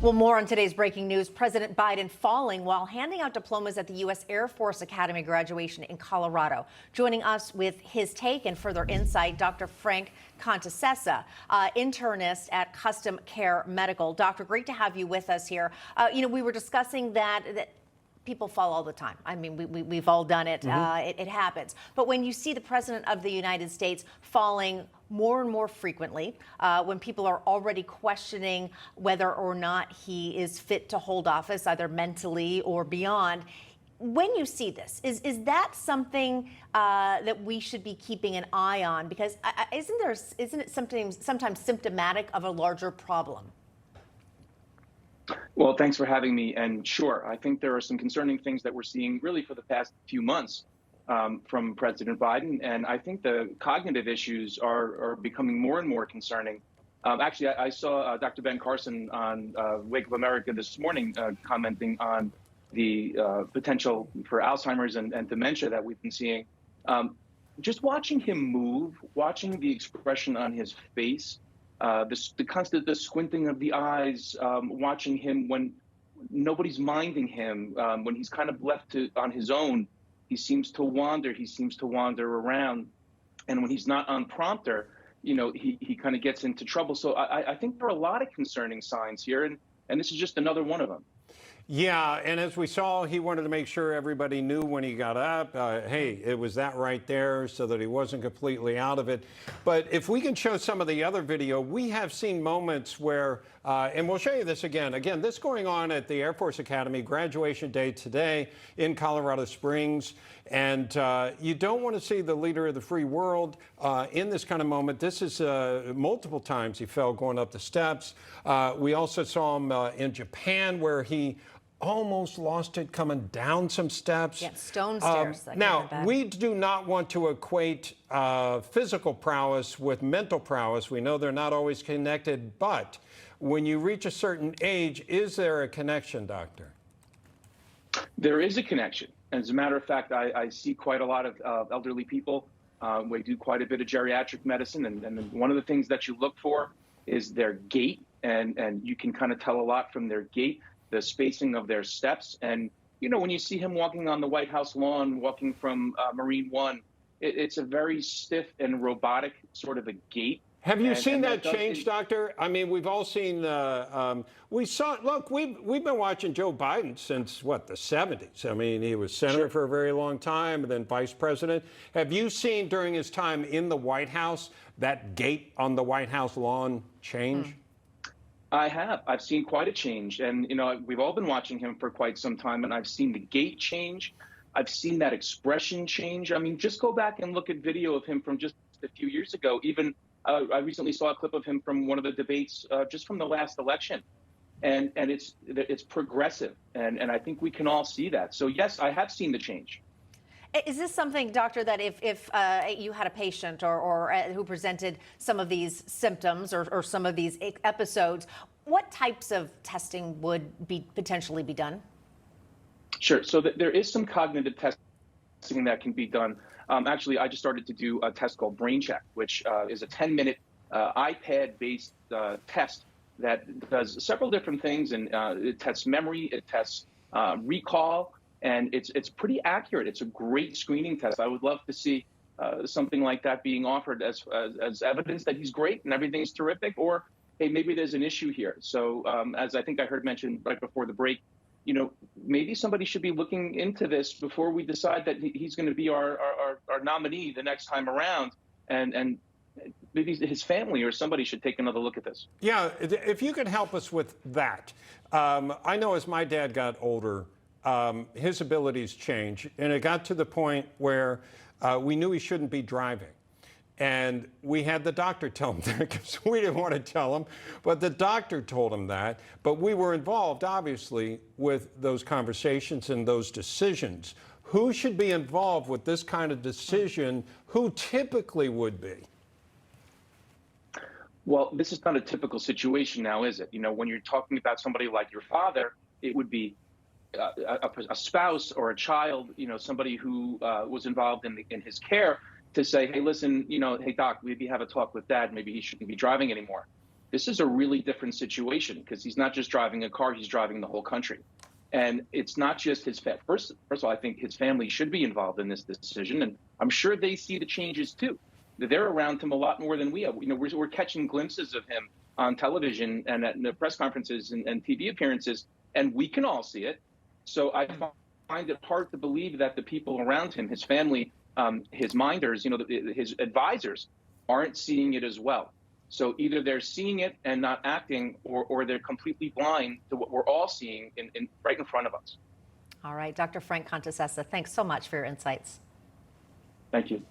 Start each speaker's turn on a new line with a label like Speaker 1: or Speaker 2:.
Speaker 1: Well, more on today's breaking news. President Biden falling while handing out diplomas at the U.S. Air Force Academy graduation in Colorado. Joining us with his take and further insight, Dr. Frank Contessessa, internist at Custom Care Medical. Doctor, great to have you with us here. We were discussing that people fall all the time. I mean, we've all done it. It happens. But when you see the President of the United States falling more and more frequently, when people are already questioning whether or not he is fit to hold office, either mentally or beyond, when you see this, is that something that we should be keeping an eye on? Because isn't it sometimes symptomatic of a larger problem?
Speaker 2: Well, thanks for having me. And sure, I think there are some concerning things that we're seeing really for the past few months from President Biden. And I think the cognitive issues are becoming more and more concerning. Actually, I saw Dr. Ben Carson on Wake of America this morning commenting on the potential for Alzheimer's and dementia that we've been seeing. Just watching him move, watching the expression on his face, the squinting of the eyes, watching him when nobody's minding him, when he's kind of left on his own, he seems to wander around. And when he's not on prompter, he kind of gets into trouble. So I think there are a lot of concerning signs here, and this is just another one of them.
Speaker 3: Yeah, and as we saw, he wanted to make sure everybody knew when he got up, hey, it was that right there, so that he wasn't completely out of it. But if we can show some of the other video, we have seen moments where, and we'll show you this again. Again, this going on at the Air Force Academy, graduation day today in Colorado Springs. And you don't want to see the leader of the free world in this kind of moment. This is multiple times he fell going up the steps. We also saw him in Japan where he almost lost it coming down some steps.
Speaker 1: Yeah, stone stairs.
Speaker 3: Now, we do not want to equate physical prowess with mental prowess. We know they're not always connected, but when you reach a certain age, is there a connection, Doctor?
Speaker 2: There is a connection. As a matter of fact, I see quite a lot of elderly people. We do quite a bit of geriatric medicine, and one of the things that you look for is their gait, and you can kind of tell a lot from their gait, the spacing of their steps. And, when you see him walking on the White House lawn, walking from Marine One, it's a very stiff and robotic sort of a gait.
Speaker 3: Have you seen that change, Doctor? I mean, we've all seen, look, we've been watching Joe Biden since, what, the 70s. I mean, he was senator for a very long time and then vice president. Have you seen during his time in the White House that gait on the White House lawn change?
Speaker 2: I have. I've seen quite a change. And, we've all been watching him for quite some time, and I've seen the gait change. I've seen that expression change. I mean, just go back and look at video of him from just a few years ago. Even I recently saw a clip of him from one of the debates just from the last election. And it's progressive. And I think we can all see that. So, yes, I have seen the change.
Speaker 1: Is this something, Doctor, that if you had a patient or who presented some of these symptoms or some of these episodes, what types of testing would potentially be done?
Speaker 2: Sure. So there is some cognitive testing that can be done. Actually, I just started to do a test called Brain Check, which is a 10-minute iPad-based test that does several different things, and it tests memory, it tests recall, and it's pretty accurate. It's a great screening test. I would love to see something like that being offered as evidence that he's great and everything's terrific, or hey, maybe there's an issue here. So as I think I heard mentioned right before the break, maybe somebody should be looking into this before we decide that he's going to be our nominee the next time around, and maybe his family or somebody should take another look at this.
Speaker 3: Yeah, if you could help us with that. I know as my dad got older, his abilities changed, and it got to the point where we knew he shouldn't be driving. And we had the doctor tell him that because we didn't want to tell him, but the doctor told him that. But we were involved, obviously, with those conversations and those decisions. Who should be involved with this kind of decision? Who typically would be?
Speaker 2: Well, this is not a typical situation now, is it? When you're talking about somebody like your father, it would be a spouse or a child, somebody who was involved in his care, to say, hey, listen, hey, doc, maybe have a talk with dad. Maybe he shouldn't be driving anymore. this is a really different situation because he's not just driving a car, he's driving the whole country. And it's not just his first of all, I think his family should be involved in this decision, and I'm sure they see the changes too. They're around him a lot more than we are. We're catching glimpses of him on television and at the press conferences and TV appearances, and we can all see it. So I find it hard to believe that the people around him, his family, his minders, his advisors, aren't seeing it as well. So either they're seeing it and not acting, or they're completely blind to what we're all seeing right in front of us.
Speaker 1: All right, Dr. Frank Contessessa, thanks so much for your insights.
Speaker 2: Thank you.